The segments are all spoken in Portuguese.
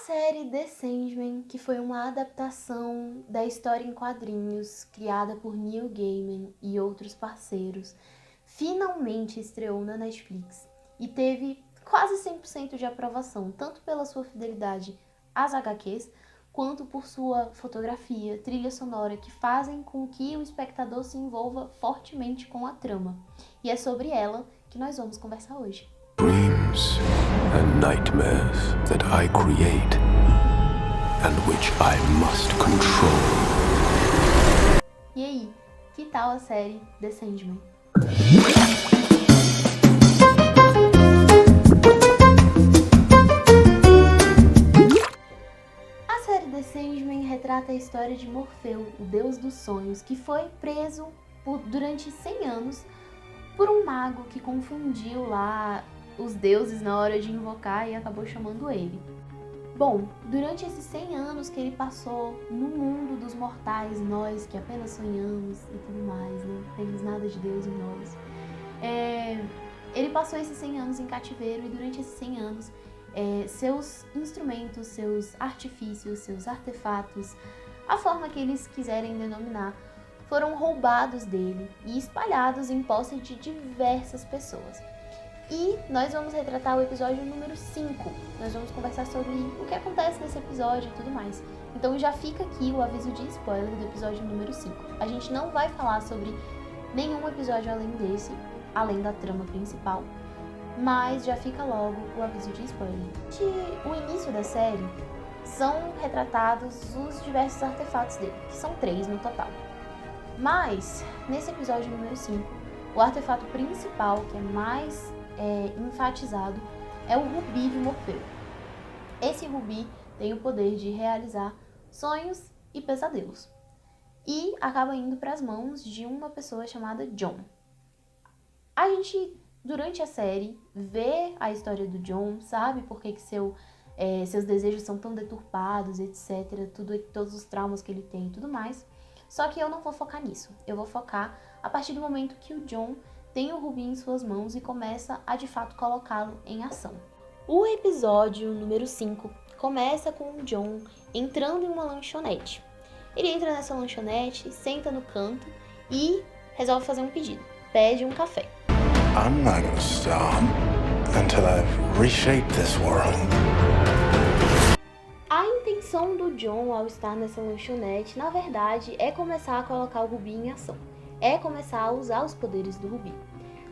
série The Sandman, que foi uma adaptação da história em quadrinhos criada por Neil Gaiman e outros parceiros, finalmente estreou na Netflix e teve quase 100% de aprovação, tanto pela sua fidelidade às HQs, quanto por sua fotografia, trilha sonora, que fazem com que o espectador se envolva fortemente com a trama. E é sobre ela que nós vamos conversar hoje. Dreams and nightmares that I create and which I must control. E aí, que tal a série The Sandman? A série The Sandman retrata a história de Morfeu, o deus dos sonhos, que foi preso durante 100 anos por um mago que confundiu lá os deuses na hora de invocar e acabou chamando ele. Bom, durante esses 100 anos que ele passou no mundo dos mortais, nós que apenas sonhamos e tudo mais, não temos nada de Deus em nós, ele passou esses 100 anos em cativeiro e durante esses 100 anos seus instrumentos, seus artifícios, seus artefatos, a forma que eles quiserem denominar, foram roubados dele e espalhados em posse de diversas pessoas. E nós vamos retratar o episódio número 5. Nós vamos conversar sobre o que acontece nesse episódio e tudo mais. Então já fica aqui o aviso de spoiler do episódio número 5. A gente não vai falar sobre nenhum episódio além desse, além da trama principal, mas já fica logo o aviso de spoiler. O início da série são retratados os diversos artefatos dele, que são 3 no total. Mas, nesse episódio número 5, o artefato principal, que é mais enfatizado, é o rubi de Morfeu. Esse rubi tem o poder de realizar sonhos e pesadelos. E acaba indo para as mãos de uma pessoa chamada John. A gente, durante a série, vê a história do John, sabe por que seus desejos são tão deturpados, etc. Todos os traumas que ele tem e tudo mais. Só que eu não vou focar nisso. Eu vou focar a partir do momento que o John tem o rubi em suas mãos e começa a, de fato, colocá-lo em ação. O episódio número 5 começa com o John entrando em uma lanchonete. Ele entra nessa lanchonete, senta no canto e resolve fazer um pedido. Pede um café. I'm not gonna stop until I've reshaped this world. A intenção do John ao estar nessa lanchonete, na verdade, é começar a colocar o rubi em ação. É começar a usar os poderes do rubi.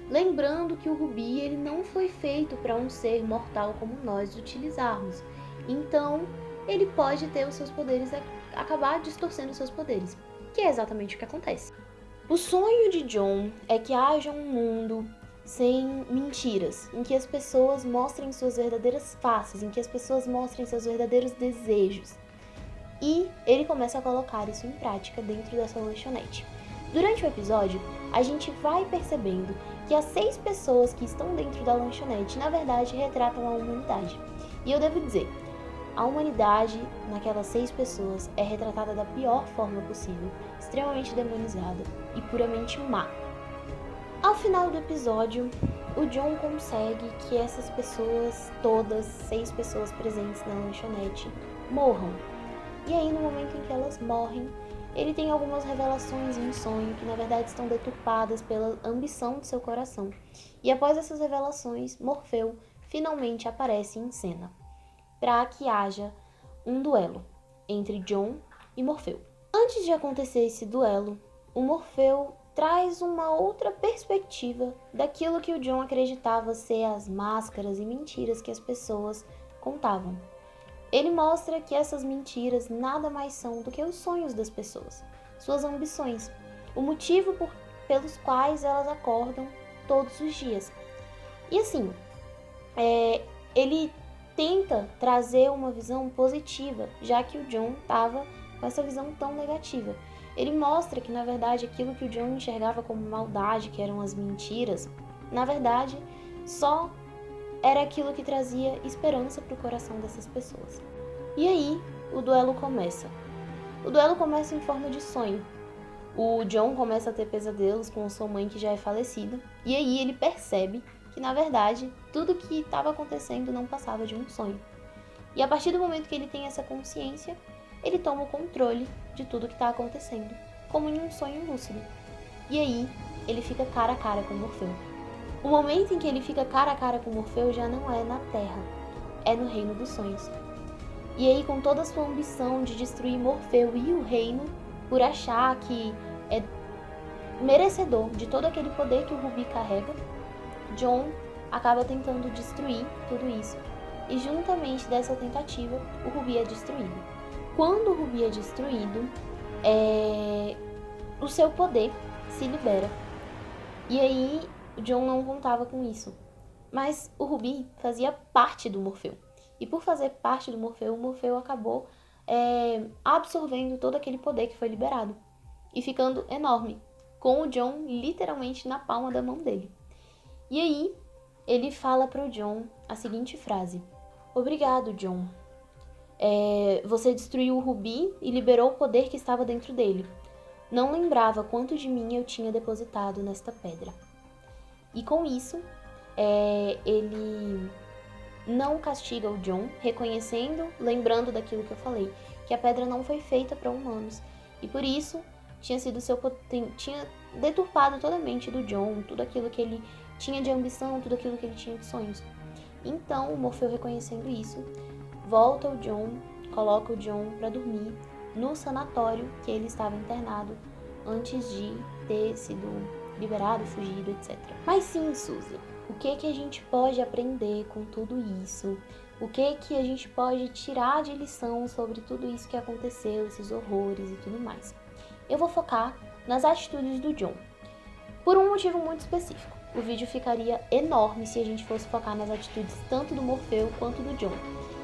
Lembrando que o rubi ele não foi feito para um ser mortal como nós utilizarmos. Então, ele pode ter os seus poderes, acabar distorcendo os seus poderes, que é exatamente o que acontece. O sonho de John é que haja um mundo sem mentiras, em que as pessoas mostrem suas verdadeiras faces, em que as pessoas mostrem seus verdadeiros desejos. E ele começa a colocar isso em prática dentro dessa lanchonete. Durante o episódio, a gente vai percebendo que as 6 pessoas que estão dentro da lanchonete, na verdade, retratam a humanidade. E eu devo dizer, a humanidade, naquelas 6 pessoas, é retratada da pior forma possível, extremamente demonizada e puramente má. Ao final do episódio, o John consegue que essas pessoas, todas 6 pessoas presentes na lanchonete, morram. E aí, no momento em que elas morrem, ele tem algumas revelações em sonho que, na verdade, estão deturpadas pela ambição de seu coração. E após essas revelações, Morfeu finalmente aparece em cena, para que haja um duelo entre John e Morfeu. Antes de acontecer esse duelo, o Morfeu traz uma outra perspectiva daquilo que o John acreditava ser as máscaras e mentiras que as pessoas contavam. Ele mostra que essas mentiras nada mais são do que os sonhos das pessoas, suas ambições, o motivo pelos quais elas acordam todos os dias. E assim, ele tenta trazer uma visão positiva, já que o John estava com essa visão tão negativa. Ele mostra que, na verdade, aquilo que o John enxergava como maldade, que eram as mentiras, na verdade, só era aquilo que trazia esperança para o coração dessas pessoas. E aí, o duelo começa. O duelo começa em forma de sonho. O John começa a ter pesadelos com sua mãe que já é falecida, e aí ele percebe que, na verdade, tudo que estava acontecendo não passava de um sonho. E a partir do momento que ele tem essa consciência, ele toma o controle de tudo que está acontecendo, como em um sonho lúcido. E aí, ele fica cara a cara com Morfeu. O momento em que ele fica cara a cara com Morfeu já não é na Terra, é no Reino dos Sonhos. E aí, com toda a sua ambição de destruir Morfeu e o reino, por achar que é merecedor de todo aquele poder que o Rubi carrega, John acaba tentando destruir tudo isso. E juntamente dessa tentativa, o Rubi é destruído. Quando o Rubi é destruído, o seu poder se libera. E aí, o John não contava com isso. Mas o Rubi fazia parte do Morfeu. E por fazer parte do Morfeu, o Morfeu acabou absorvendo todo aquele poder que foi liberado. E ficando enorme, com o John literalmente na palma da mão dele. E aí, ele fala para o John a seguinte frase: "Obrigado, John. Você destruiu o Rubi e liberou o poder que estava dentro dele. Não lembrava quanto de mim eu tinha depositado nesta pedra." E com isso, ele não castiga o John, reconhecendo, lembrando daquilo que eu falei, que a pedra não foi feita para humanos. E por isso, tinha deturpado toda a mente do John, tudo aquilo que ele tinha de ambição, tudo aquilo que ele tinha de sonhos. Então, o Morfeu, reconhecendo isso, volta o John, coloca o John para dormir no sanatório que ele estava internado antes de ter sido liberado, fugido, etc. Mas sim, Suzy, o que a gente pode aprender com tudo isso? O que a gente pode tirar de lição sobre tudo isso que aconteceu, esses horrores e tudo mais? Eu vou focar nas atitudes do John, por um motivo muito específico. O vídeo ficaria enorme se a gente fosse focar nas atitudes tanto do Morfeu quanto do John.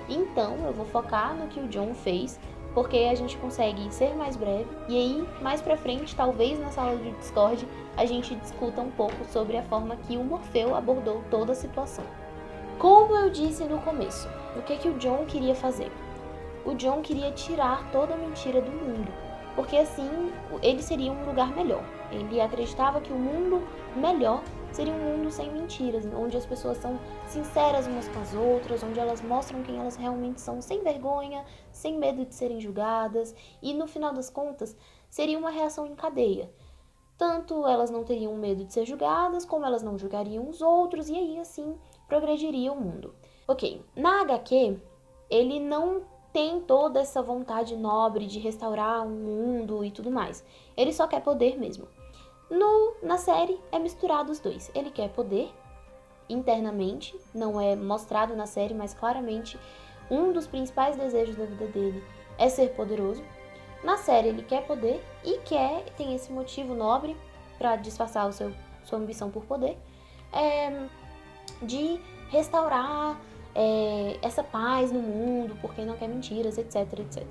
Então, eu vou focar no que o John fez, porque a gente consegue ser mais breve. E aí, mais pra frente, talvez na sala de Discord, a gente discuta um pouco sobre a forma que o Morfeu abordou toda a situação. Como eu disse no começo, o que o John queria fazer? O John queria tirar toda a mentira do mundo, porque assim ele seria um lugar melhor. Ele acreditava que o mundo melhor seria um mundo sem mentiras, onde as pessoas são sinceras umas com as outras, onde elas mostram quem elas realmente são, sem vergonha, sem medo de serem julgadas, e no final das contas seria uma reação em cadeia. Tanto elas não teriam medo de ser julgadas, como elas não julgariam os outros, e aí assim progrediria o mundo. Ok, na HQ, ele não tem toda essa vontade nobre de restaurar um mundo e tudo mais. Ele só quer poder mesmo. Na série é misturado os dois. Ele quer poder internamente, não é mostrado na série, mas claramente um dos principais desejos da vida dele é ser poderoso. Na série ele quer poder e tem esse motivo nobre para disfarçar sua ambição por poder, de restaurar essa paz no mundo, porque não quer mentiras, etc, etc.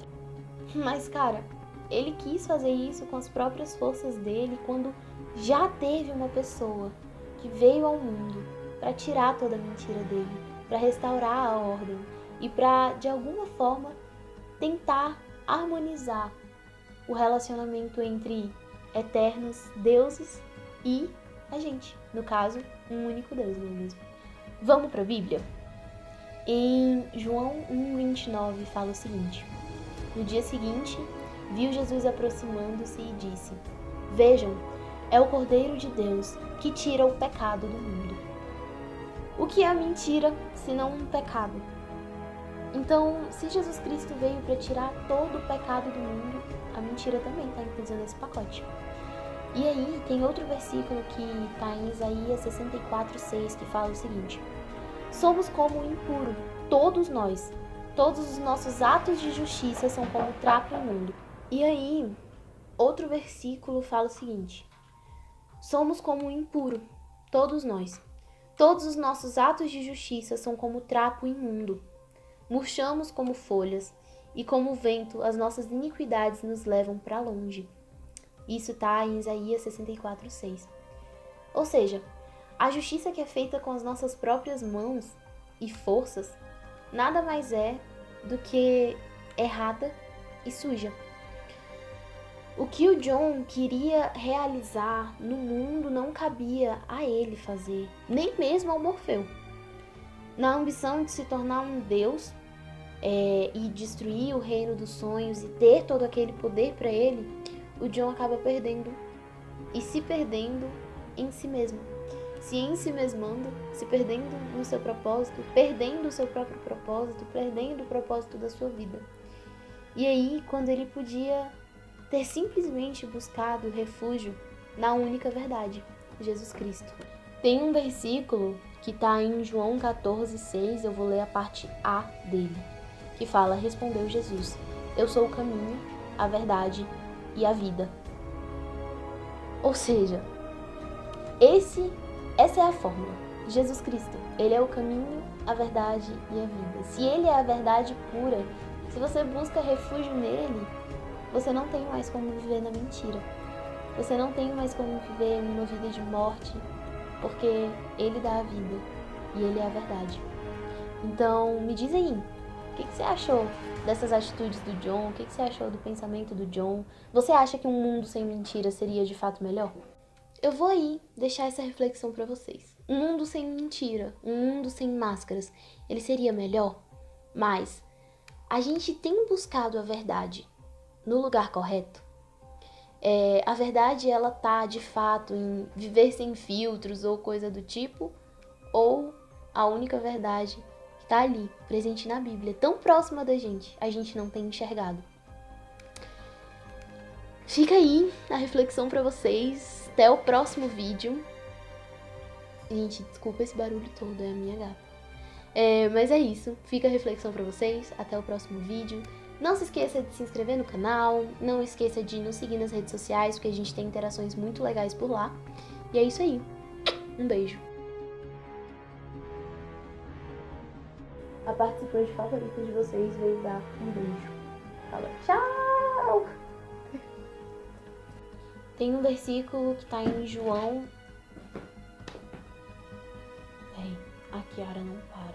Mas, cara, ele quis fazer isso com as próprias forças dele quando já teve uma pessoa que veio ao mundo para tirar toda a mentira dele, para restaurar a ordem e para, de alguma forma, tentar harmonizar o relacionamento entre eternos deuses e a gente, no caso, um único Deus, não é mesmo? Vamos para a Bíblia? Em João 1,29 fala o seguinte: "No dia seguinte, viu Jesus aproximando-se e disse: Vejam, é o Cordeiro de Deus que tira o pecado do mundo." O que é a mentira, senão um pecado? Então, se Jesus Cristo veio para tirar todo o pecado do mundo, a mentira também está inclusa nesse pacote. E aí, tem outro versículo que está em Isaías 64:6, que fala o seguinte: "Somos como o impuro, todos nós. Todos os nossos atos de justiça são como trapo imundo." E aí, outro versículo fala o seguinte: "Somos como o impuro, todos nós. Todos os nossos atos de justiça são como trapo imundo. Murchamos como folhas, e como o vento, as nossas iniquidades nos levam para longe." Isso está em Isaías 64:6. Ou seja, a justiça que é feita com as nossas próprias mãos e forças nada mais é do que errada e suja. O que o John queria realizar no mundo não cabia a ele fazer, nem mesmo ao Morfeu. Na ambição de se tornar um deus, e destruir o reino dos sonhos e ter todo aquele poder para ele, o Jon acaba perdendo e se perdendo em si mesmo, se ensimesmando, se perdendo no seu propósito, perdendo o seu próprio propósito, perdendo o propósito da sua vida. E aí, quando ele podia ter simplesmente buscado refúgio na única verdade, Jesus Cristo. Tem um versículo que está em João 14,6, eu vou ler a parte A dele, que fala: respondeu Jesus, eu sou o caminho, a verdade e a vida. Ou seja, essa é a fórmula. Jesus Cristo, ele é o caminho, a verdade e a vida. Se ele é a verdade pura, se você busca refúgio nele, você não tem mais como viver na mentira. Você não tem mais como viver uma vida de morte, porque ele dá a vida e ele é a verdade. Então, me diz aí, o que você achou dessas atitudes do Jon? O que você achou do pensamento do Jon? Você acha que um mundo sem mentira seria de fato melhor? Eu vou aí deixar essa reflexão para vocês. Um mundo sem mentira, um mundo sem máscaras, ele seria melhor? Mas a gente tem buscado a verdade no lugar correto? A verdade, ela tá de fato em viver sem filtros ou coisa do tipo? Ou a única verdade que tá ali, presente na Bíblia, tão próxima da gente, a gente não tem enxergado? Fica aí a reflexão pra vocês. Até o próximo vídeo. Gente, desculpa esse barulho todo, é a minha gata. Mas é isso. Fica a reflexão pra vocês. Até o próximo vídeo. Não se esqueça de se inscrever no canal. Não esqueça de nos seguir nas redes sociais, porque a gente tem interações muito legais por lá. E é isso aí. Um beijo. A participante favorita de vocês veio dar um beijo. Fala tchau! Tem um versículo que tá em João. A Kiara não para.